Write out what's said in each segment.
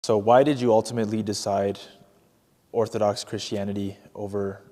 So why did you ultimately decide Orthodox Christianity over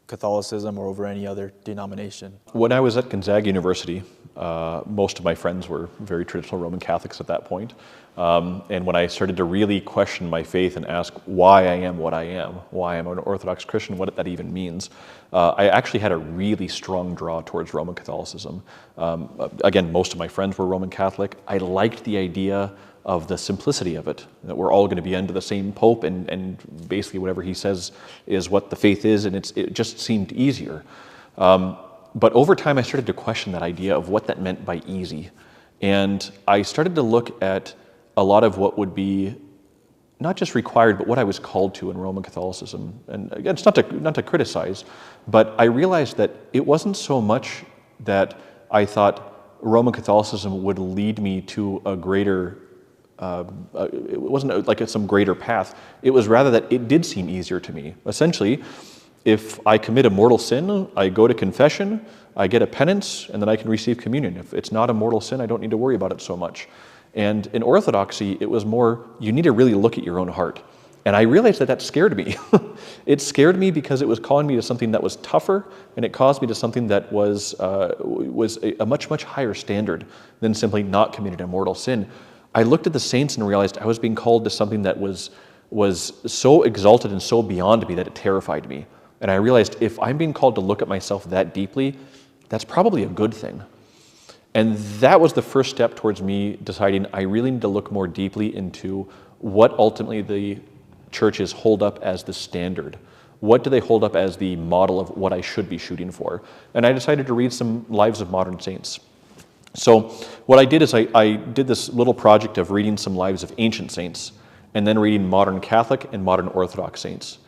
Catholicism or over any other denomination? When I was at Gonzaga University, most of my friends were very traditional Roman Catholics at that point. And when I started to really question my faith and ask why I am what I am, why I'm an Orthodox Christian, what that even means, I actually had a really strong draw towards Roman Catholicism. Again, most of my friends were Roman Catholic. I liked the idea of the simplicity of it, that we're all going to be under the same pope, and basically whatever he says is what the faith is, and it just seemed easier. But over time I started to question that idea of what that meant by easy. And I started to look at a lot of what would be not just required, but what I was called to in Roman Catholicism. And again, it's not to criticize, but I realized that it wasn't so much that I thought Roman Catholicism would lead me to a greater it wasn't like some greater path. It was rather that it did seem easier to me. Essentially, if I commit a mortal sin, I go to confession, I get a penance, and then I can receive communion. If it's not a mortal sin, I don't need to worry about it so much. And in Orthodoxy, it was more, you need to really look at your own heart. And I realized that scared me. It scared me because it was calling me to something that was tougher, and it caused me to something that was a much, much higher standard than simply not committing a mortal sin. I looked at the saints and realized I was being called to something that was so exalted and so beyond me that it terrified me. And I realized if I'm being called to look at myself that deeply, that's probably a good thing. And that was the first step towards me deciding I really need to look more deeply into what ultimately the churches hold up as the standard. What do they hold up as the model of what I should be shooting for? And I decided to read some lives of modern saints. So what I did is I did this little project of reading some lives of ancient saints and then reading modern Catholic and modern Orthodox saints.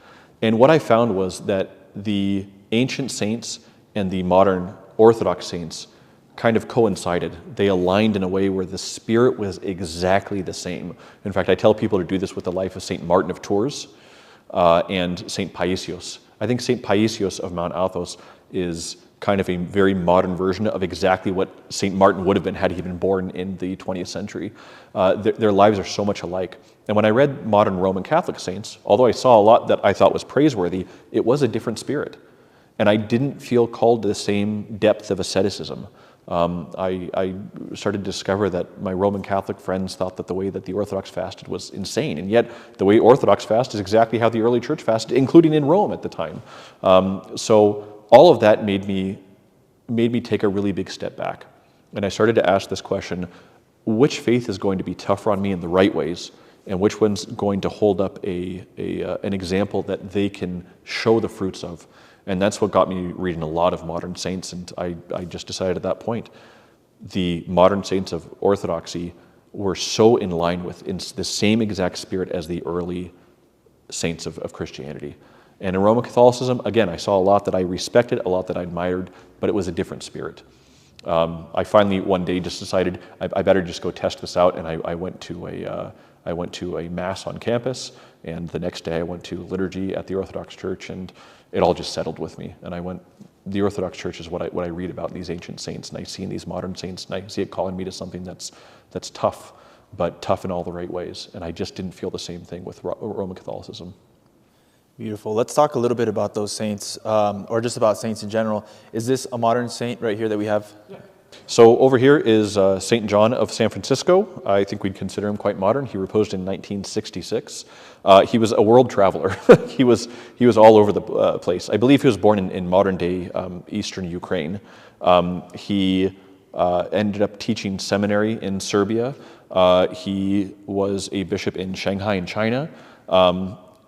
And what I found was that the ancient saints and the modern Orthodox saints kind of coincided. They aligned in a way where the spirit was exactly the same. In fact, I tell people to do this with the life of St. Martin of Tours and St. Paisios. I think St. Paisios of Mount Athos is kind of a very modern version of exactly what St. Martin would have been had he been born in the 20th century. Their lives are so much alike. And when I read modern Roman Catholic saints, although I saw a lot that I thought was praiseworthy, it was a different spirit. And I didn't feel called to the same depth of asceticism. I started to discover that my Roman Catholic friends thought that the way that the Orthodox fasted was insane, and yet the way Orthodox fast is exactly how the early church fasted, including in Rome at the time. So all of that made me take a really big step back. And I started to ask this question, which faith is going to be tougher on me in the right ways, and which one's going to hold up an example that they can show the fruits of? And that's what got me reading a lot of modern saints, and I just decided at that point, the modern saints of Orthodoxy were so in line with the same exact spirit as the early saints of Christianity. And in Roman Catholicism, again, I saw a lot that I respected, a lot that I admired, but it was a different spirit. I finally one day just decided I better just go test this out, and I went to a mass on campus, and the next day I went to liturgy at the Orthodox Church, and it all just settled with me. And I went, the Orthodox Church is what I read about these ancient saints, and I see in these modern saints, and I see it calling me to something that's tough, but tough in all the right ways. And I just didn't feel the same thing with Roman Catholicism. Beautiful. Let's talk a little bit about those saints, or just about saints in general. Is this a modern saint right here that we have? Yeah. So over here is St. John of San Francisco. I think we'd consider him quite modern. He reposed in 1966. He was a world traveler. he was all over the place. I believe he was born in modern day eastern Ukraine. He ended up teaching seminary in Serbia. He was a bishop in Shanghai in China.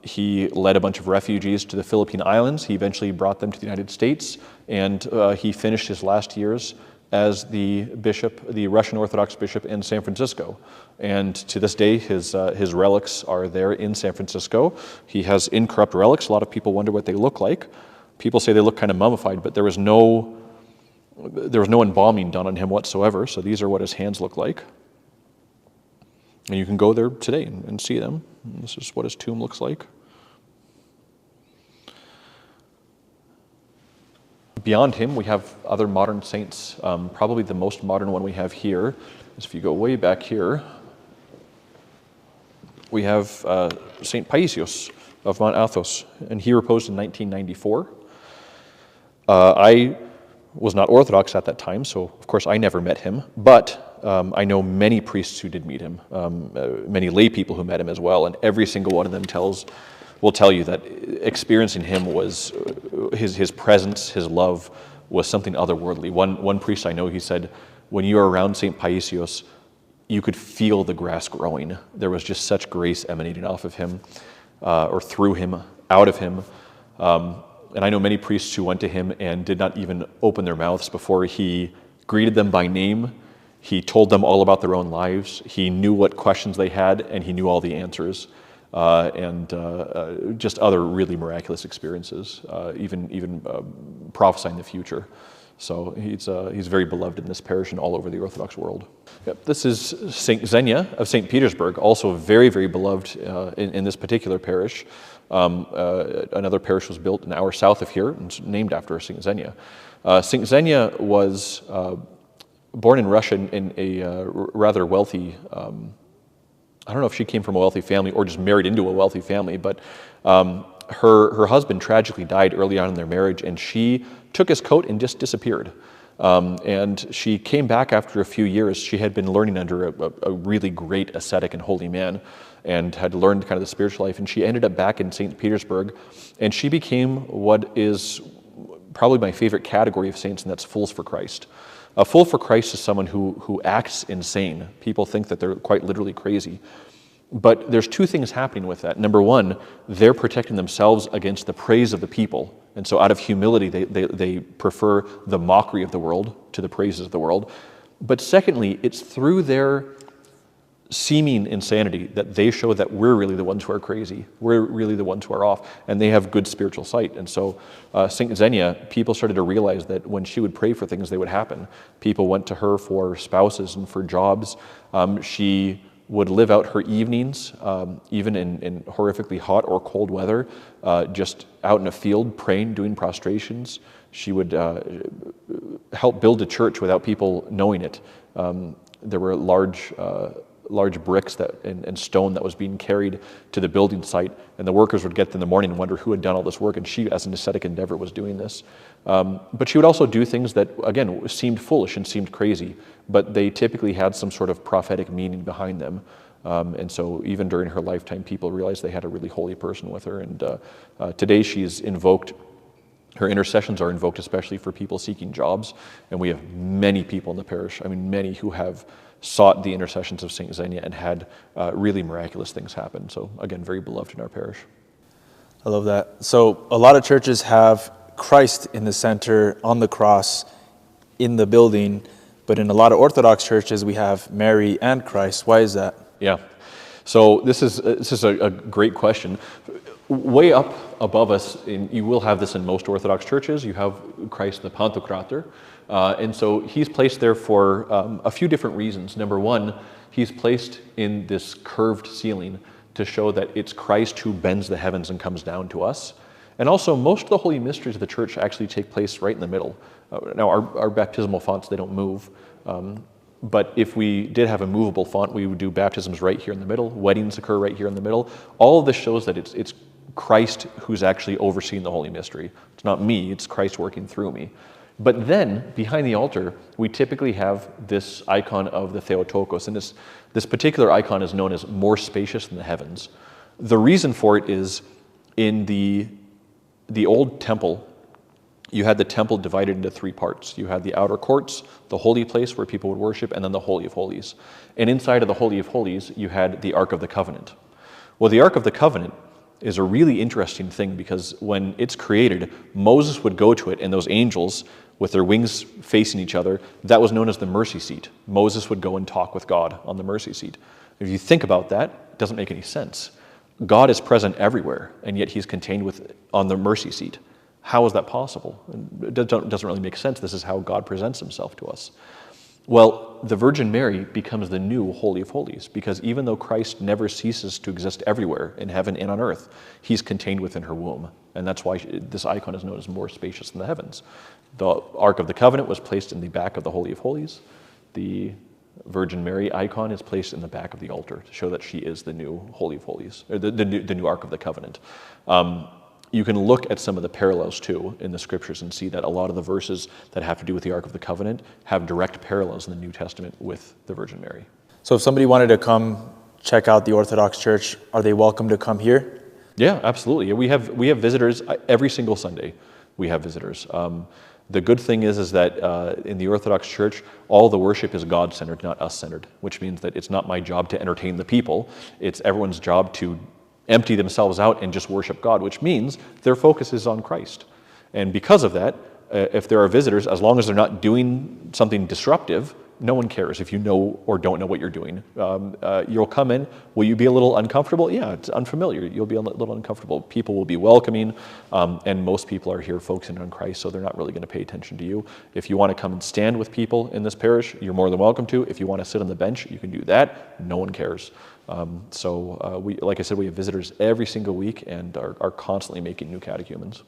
He led a bunch of refugees to the Philippine Islands. He eventually brought them to the United States, and he finished his last years as the bishop, the Russian Orthodox bishop in San Francisco. And to this day, his relics are there in San Francisco. He has incorrupt relics. A lot of people wonder what they look like. People say they look kind of mummified, but there was no embalming done on him whatsoever, so these are what his hands look like. And you can go there today and see them. And this is what his tomb looks like. Beyond him, we have other modern saints. Probably the most modern one we have here is if you go way back here. we have St. Paisios of Mount Athos, and he reposed in 1994. I was not Orthodox at that time, so of course I never met him, but I know many priests who did meet him, many lay people who met him as well, and every single one of them will tell you that experiencing him was, his presence, his love was something otherworldly. One priest I know, he said, when you are around St. Paisios, you could feel the grass growing. There was just such grace emanating off of him, or through him, out of him. And I know many priests who went to him and did not even open their mouths before he greeted them by name. He told them all about their own lives. He knew what questions they had, and he knew all the answers. Just other really miraculous experiences, even prophesying the future. So he's very beloved in this parish and all over the Orthodox world. Yep. This is St. Xenia of St. Petersburg, also very, very beloved in this particular parish. Another parish was built an hour south of here and it's named after St. Xenia. St. Xenia was born in Russia in a rather wealthy, I don't know if she came from a wealthy family or just married into a wealthy family, but her husband tragically died early on in their marriage, and she took his coat and just disappeared. And she came back after a few years. She had been learning under a really great ascetic and holy man and had learned kind of the spiritual life, and she ended up back in St. Petersburg, and she became what is probably my favorite category of saints, and that's fools for Christ. A fool for Christ is someone who acts insane. People think that they're quite literally crazy. But there's two things happening with that. Number one, they're protecting themselves against the praise of the people. And so out of humility, they prefer the mockery of the world to the praises of the world. But secondly, it's through their seeming insanity that they show that we're really the ones who are crazy. We're really the ones who are off, and they have good spiritual sight. And so St. Xenia, people started to realize that when she would pray for things, they would happen. People went to her for spouses and for jobs. She would live out her evenings, even in horrifically hot or cold weather, just out in a field praying, doing prostrations. She would help build a church without people knowing it. There were large bricks and stone that was being carried to the building site, and the workers would get in the morning and wonder who had done all this work, and she, as an ascetic endeavor, was doing this. But she would also do things that, again, seemed foolish and seemed crazy, but they typically had some sort of prophetic meaning behind them. And so even during her lifetime, people realized they had a really holy person with her, and today she's invoked. Her intercessions are invoked especially for people seeking jobs, and we have many people in the parish, I mean many, who have sought the intercessions of St. Xenia and had really miraculous things happen. So again, very beloved in our parish. I love that. So a lot of churches have Christ in the center on the cross in the building, but in a lot of Orthodox churches we have Mary and Christ. Why is that? Yeah. So this is a great question. Way up above us, you will have this in most Orthodox churches, you have Christ the Pantocrator. And so he's placed there for a few different reasons. Number one, he's placed in this curved ceiling to show that it's Christ who bends the heavens and comes down to us. And also, most of the holy mysteries of the church actually take place right in the middle. Now, our baptismal fonts, they don't move. But if we did have a movable font, we would do baptisms right here in the middle. Weddings occur right here in the middle. All of this shows that it's Christ who's actually overseeing the holy mystery. It's not me, it's Christ working through me. But then, behind the altar, we typically have this icon of the Theotokos, and this particular icon is known as more spacious than the heavens. The reason for it is, in the old temple, you had the temple divided into three parts. You had the outer courts, the holy place where people would worship, and then the Holy of Holies. And inside of the Holy of Holies, you had the Ark of the Covenant. Well, the Ark of the Covenant is a really interesting thing, because when it's created, Moses would go to it, and those angels, with their wings facing each other, that was known as the mercy seat. Moses would go and talk with God on the mercy seat. If you think about that, it doesn't make any sense. God is present everywhere, and yet he's contained on the mercy seat. How is that possible? It doesn't really make sense. This is how God presents himself to us. Well, the Virgin Mary becomes the new Holy of Holies, because even though Christ never ceases to exist everywhere, in heaven and on earth, he's contained within her womb. And that's why this icon is known as more spacious than the heavens. The Ark of the Covenant was placed in the back of the Holy of Holies. The Virgin Mary icon is placed in the back of the altar to show that she is the new Holy of Holies, or the new Ark of the Covenant. You can look at some of the parallels too in the scriptures and see that a lot of the verses that have to do with the Ark of the Covenant have direct parallels in the New Testament with the Virgin Mary. So if somebody wanted to come check out the Orthodox Church, are they welcome to come here? Yeah, absolutely. We have visitors every single Sunday. We have visitors. The good thing is that in the Orthodox Church, all the worship is God-centered, not us-centered, which means that it's not my job to entertain the people. It's everyone's job to empty themselves out and just worship God, which means their focus is on Christ. And because of that, if there are visitors, as long as they're not doing something disruptive, no one cares if you know or don't know what you're doing. You'll come in, will you be a little uncomfortable? Yeah, it's unfamiliar. You'll be a little uncomfortable. People will be welcoming, and most people are here focusing on Christ, so they're not really going to pay attention to you. If you want to come and stand with people in this parish, you're more than welcome to. If you want to sit on the bench, you can do that. No one cares. Like I said, we have visitors every single week and are constantly making new catechumens.